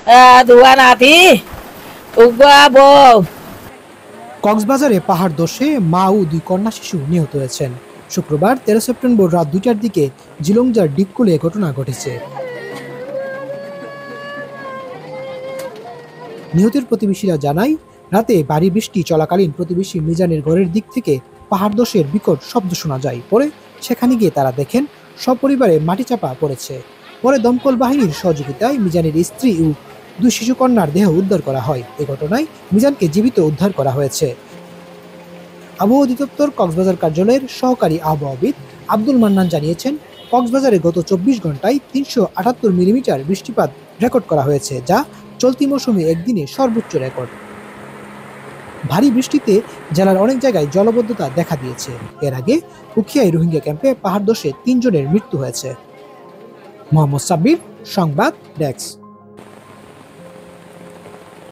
Dua nanti, gua bow. কক্সবাজারে পাহাড় ধসে মা ও দুই কন্যা শিশু নিহত হয়েছেন। শুক্রবার 13 সেপ্টেম্বর রাত 2টার দিকে জিলংজার ডিপকুলে এ ঘটনা ঘটেছে। নিহতের প্রতিবেশীরা জানায়, রাতে ভারী বৃষ্টি চলাকালীন প্রতিবেশী মিজানের ঘরের দিক থেকে পাহাড় ধসের বিকট শব্দ শোনা যায়। পরে সেখানে গিয়ে তারা দেখেন সপরিবারে মাটি চাপা পড়েছে। পরে দমকল বাহিনীর সহযোগিতায় মিজানের স্ত্রী ও দুই শিশু কন্যার দেহ উদ্ধার করা হয়। এ ঘটনায় মিজানকে জীবিত উদ্ধার করা হয়েছে। আবহাওয়া অধিদপ্তর কক্সবাজার কার্যালয়ের সহকারী আবহাওয়াবিদ আব্দুল মান্নান জানিয়েছেন, কক্সবাজারে গত 24 ঘন্টায় 378 মিলিমিটার বৃষ্টিপাত রেকর্ড করা হয়েছে, যা চলতি মৌসুমে একদিনে সর্বোচ্চ রেকর্ড। ভারী বৃষ্টিতে জেলার অনেক জায়গায় জলাবদ্ধতা দেখা দিয়েছে। এর আগে উখিয়ায় রোহিঙ্গা ক্যাম্পে পাহাড় ধসে 3 জনের মৃত্যু হয়েছে। মোহাম্মদ সাব্বির, সংবাদ ডেস্ক।